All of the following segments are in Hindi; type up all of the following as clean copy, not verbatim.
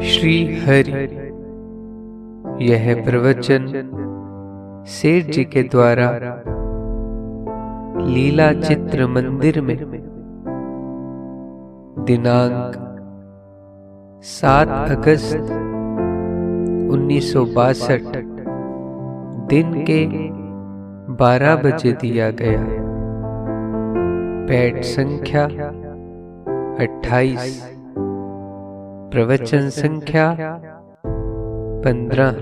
श्री हरि। यह प्रवचन सेठ जी के द्वारा लीला चित्र मंदिर में दिनांक 7 अगस्त 1962 दिन के 12 बजे दिया गया। पैड संख्या 28, प्रवचन संख्या 15।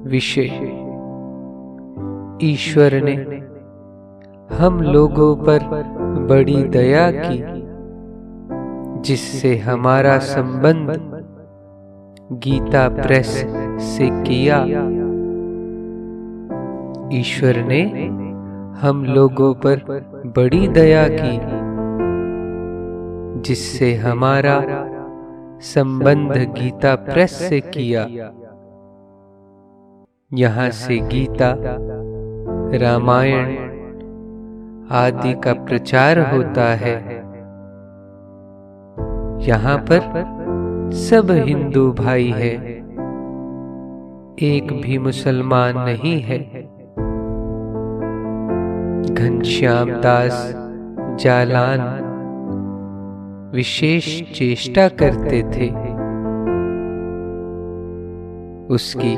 विषय: ईश्वर ने हम लोगों पर बड़ी दया की, जिससे हमारा संबंध गीता प्रेस से किया। ईश्वर ने हम लोगों पर बड़ी दया की, जिससे हमारा संबंध गीता प्रेस से किया। यहाँ से गीता, रामायण आदि का प्रचार होता है। यहाँ पर सब हिंदू भाई है, एक भी मुसलमान नहीं है। घनश्याम दास जालान विशेष चेष्टा करते थे। उसकी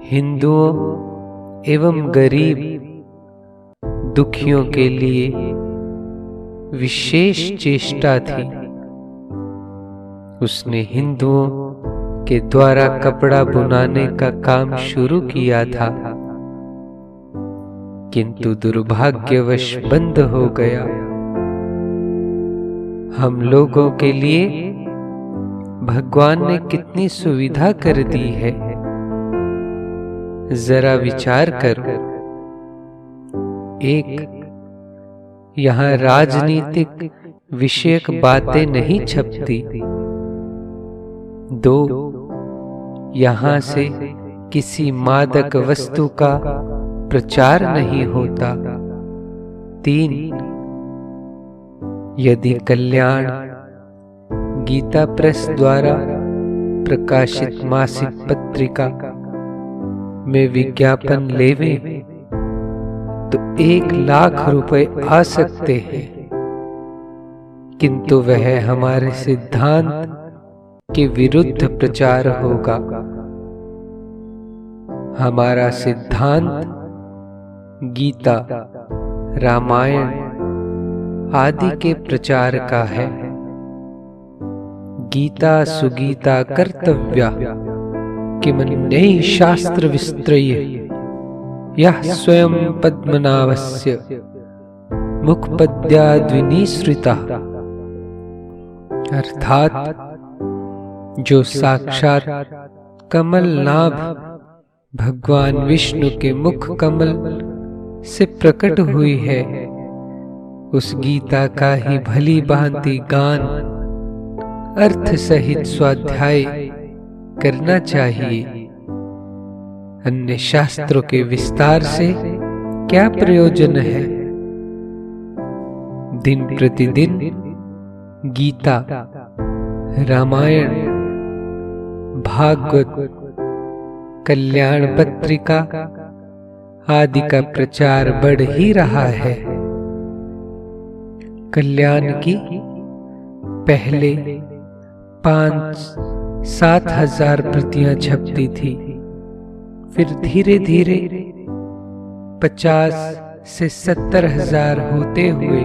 हिंदुओं एवं गरीब दुखियों के लिए विशेष चेष्टा थी। उसने हिंदुओं के द्वारा कपड़ा बुनाने का काम शुरू किया था, किंतु दुर्भाग्यवश बंद हो गया। हम लोगों के लिए भगवान ने कितनी सुविधा कर दी है, जरा विचार करो। एक, यहाँ राजनीतिक विषयक बातें नहीं छपती। 2, यहाँ से किसी मादक वस्तु का प्रचार नहीं होता। 3, यदि कल्याण गीता प्रेस द्वारा प्रकाशित मासिक पत्रिका में विज्ञापन लेवे तो 1 लाख रुपए आ सकते हैं, किंतु वह हमारे सिद्धांत के विरुद्ध प्रचार होगा। हमारा सिद्धांत गीता, रामायण आदि के प्रचार का है। गीता सुगीता कर्तव्या किमन्यैः शास्त्र विस्त्रय्य यः स्वयं पद्मनाभस्य मुखपद्याद्विनिसृतः। अर्थात जो साक्षात कमल नाभ भगवान विष्णु के मुख कमल से प्रकट हुई है, उस गीता का ही भली भांति गान अर्थ सहित स्वाध्याय करना चाहिए। अन्य शास्त्रों के विस्तार से क्या प्रयोजन है? दिन प्रतिदिन गीता, रामायण, भागवत, कल्याण पत्रिका आदि का प्रचार बढ़ ही रहा है। कल्याण की पहले 5-7 हजार प्रतियां छपती थी, फिर धीरे धीरे 50 से 70 हजार होते हुए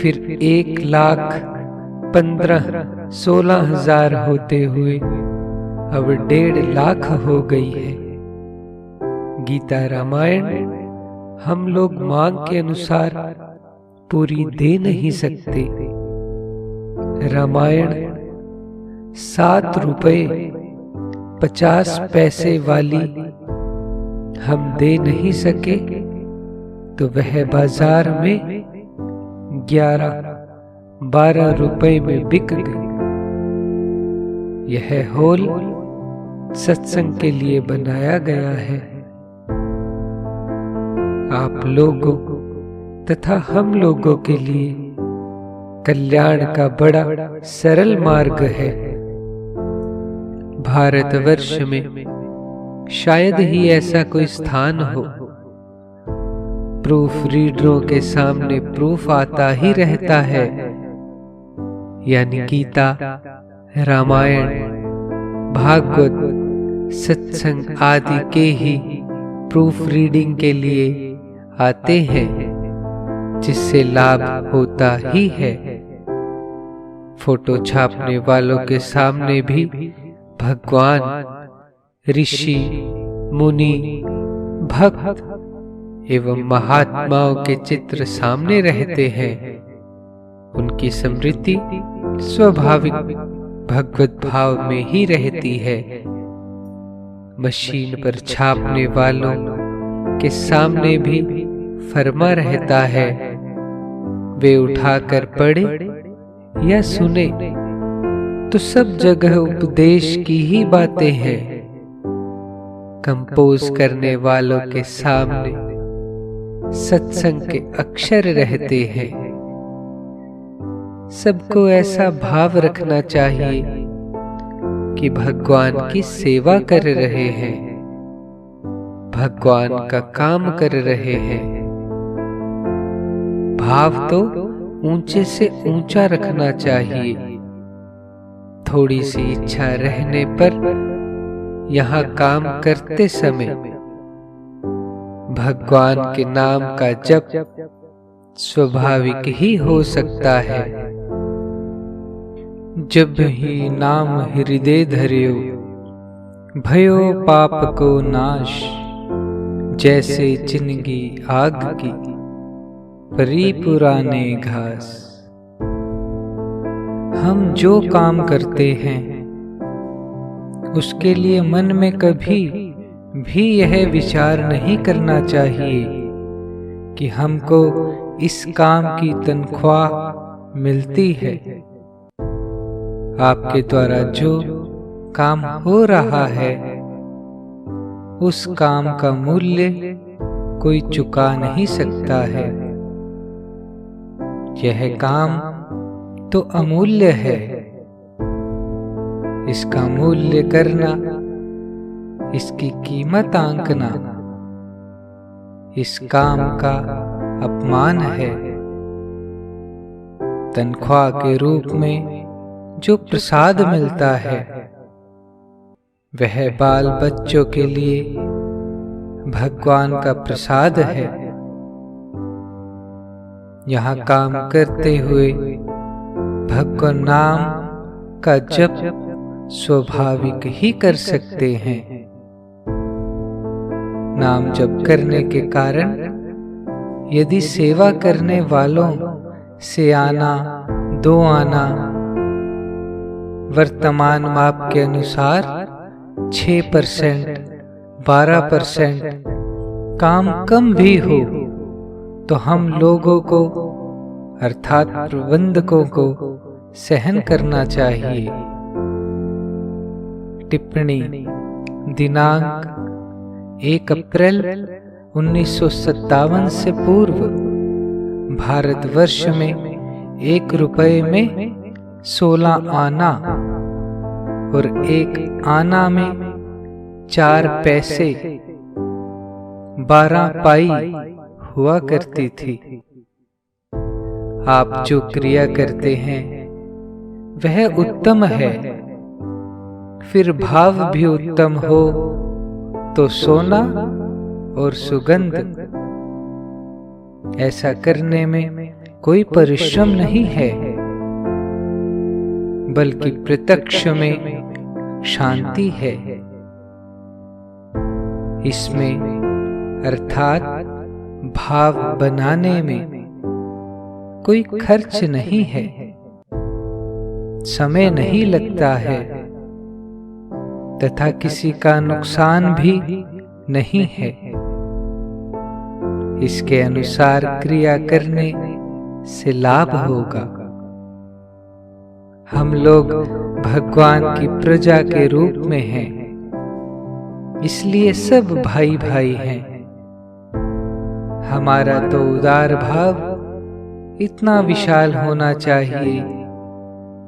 फिर 1,15,16 हजार होते हुए अब 1.5 लाख हो गई है। गीता रामायण हम लोग मांग के अनुसार पूरी दे नहीं सकते। रामायण 7 रुपए 50 पैसे वाली हम दे नहीं सके तो वह बाजार में 11-12 रुपए में बिक गई। यह हॉल सत्संग के लिए बनाया गया है। आप लोगों तथा हम लोगों के लिए कल्याण का बड़ा सरल मार्ग है। भारतवर्ष में शायद ही ऐसा कोई स्थान हो, प्रूफ रीडरों के सामने प्रूफ आता ही रहता है, यानी गीता, रामायण, भागवत, सत्संग आदि के ही प्रूफ रीडिंग के लिए आते हैं, जिससे लाभ होता ही है। फोटो छापने वालों के सामने भी भगवान, ऋषि, मुनि, भक्त एवं महात्माओं के चित्र सामने रहते हैं। उनकी स्मृति स्वाभाविक भगवत भाव में ही रहती है। मशीन पर छापने वालों के सामने भी फरमा रहता है, वे उठाकर पढ़े या सुने तो सब जगह उपदेश की ही बातें हैं। कंपोज करने वालों के सामने सत्संग के अक्षर रहते हैं। सबको ऐसा भाव रखना चाहिए कि भगवान की सेवा कर रहे हैं, भगवान का काम कर रहे हैं। भाव तो ऊंचे से ऊंचा रखना चाहिए। थोड़ी सी इच्छा रहने पर यहाँ काम करते समय भगवान के नाम का जप स्वाभाविक ही हो सकता है। जब ही नाम हृदय धर्यो, भयो पाप को नाश, जैसे जिंदगी आग की, परी पुराने घास। हम जो काम करते हैं उसके लिए मन में कभी भी यह विचार नहीं करना चाहिए कि हमको इस काम की तनख्वाह मिलती है। आपके द्वारा जो काम हो रहा है उस काम का मूल्य कोई चुका नहीं सकता है। यह काम तो अमूल्य है। इसका मूल्य करना, इसकी कीमत आंकना इस काम का अपमान है। तनख्वाह के रूप में जो प्रसाद मिलता है वह बाल बच्चों के लिए भगवान का प्रसाद है। यहाँ काम करते हुए भगवान नाम का जप स्वाभाविक ही कर सकते हैं। नाम जप करने के कारण यदि सेवा करने वालों से आना, दो आना वर्तमान माप के अनुसार 6%, 12% काम कम भी हो तो हम लोगों को अर्थात प्रबंधकों को सहन करना चाहिए। टिप्पणी दिनांक 1 अप्रैल 1957 से पूर्व भारतवर्ष में 1 रुपये में 16 आना और 1 आना में 4 पैसे 12 पाई हुआ करती थी। आप जो क्रिया करते हैं वह उत्तम है, फिर भाव भी उत्तम हो तो सोना और सुगंध। ऐसा करने में कोई परिश्रम नहीं है, बल्कि प्रत्यक्ष में शांति है। इसमें अर्थात भाव बनाने में कोई खर्च नहीं है, समय नहीं लगता है तथा किसी का नुकसान भी नहीं है। इसके अनुसार क्रिया करने से लाभ होगा। हम लोग भगवान की प्रजा के रूप में हैं, इसलिए सब भाई भाई हैं। हमारा तो उदार भाव इतना विशाल होना चाहिए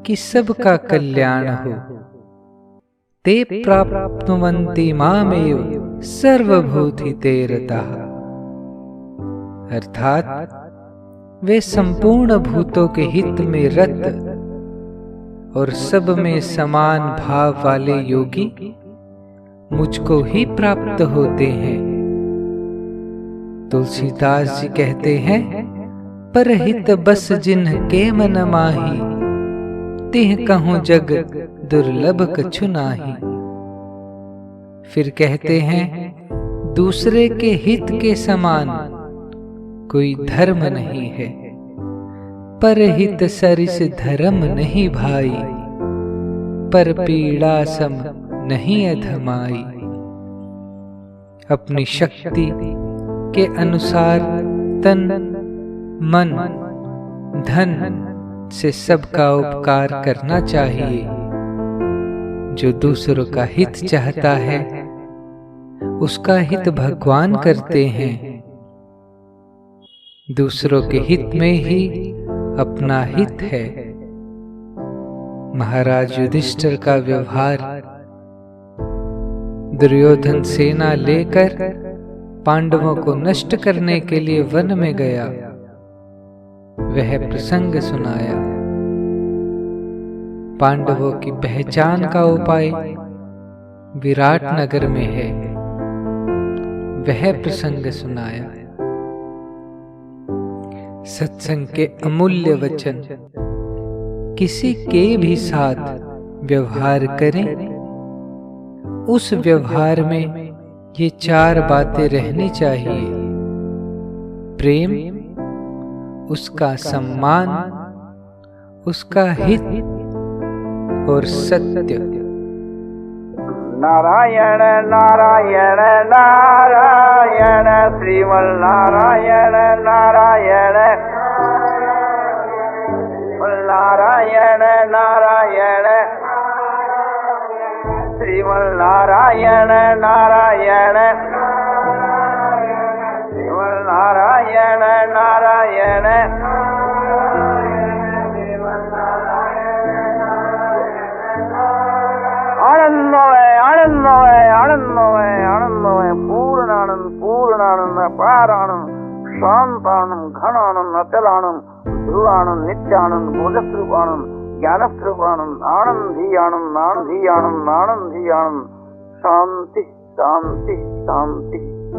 कि सबका कल्याण हो। ते प्राप्नुवन्ति मामेव सर्वभूतिते रताः। अर्थात वे संपूर्ण भूतों के हित में रत और सब में समान भाव वाले योगी मुझको ही प्राप्त होते हैं। तुलसीदास जी कहते हैं, परहित बस जिन्ह के मन माही, तिह कहूं जग दुर्लभ कछु नाही। फिर कहते हैं, दूसरे के हित के समान कोई धर्म नहीं है, परहित सरिस धर्म नहीं भाई, पर पीड़ा सम नहीं अधमाई। अपनी शक्ति के अनुसार तन मन धन से सबका उपकार करना चाहिए। जो दूसरों का हित चाहता है उसका हित भगवान करते हैं। दूसरों के हित में ही अपना हित है। महाराज युधिष्ठिर का व्यवहार दुर्योधन सेना लेकर पांडवों को नष्ट करने के लिए वन में गया, वह प्रसंग सुनाया। पांडवों की पहचान का उपाय विराट नगर में है, वह प्रसंग सुनाया। सत्संग के अमूल्य वचन किसी के भी साथ व्यवहार करें, उस व्यवहार में ये चार बातें रहनी चाहिए: प्रेम, उसका सम्मान, उसका हित और सत्य। नारायण नारायण नारायण श्रीमन नारायण नारायण नारायण नारायण श्रीमन नारायण नारायण श्रीमन नारायण नारायण। आनंदमय आनंदमय आनंदमय आनंदमय पूर्णानंद पूर्णानंद अपारानंद शांतानंद घनानंद अचलानंद ध्रुवानंद नित्यानंद बोधस्वरूपानंद ज्ञानस्वरूपानंद आनंदी आनंद आनंदी आनंद आनंदी आनंद। शांति शांति शांति।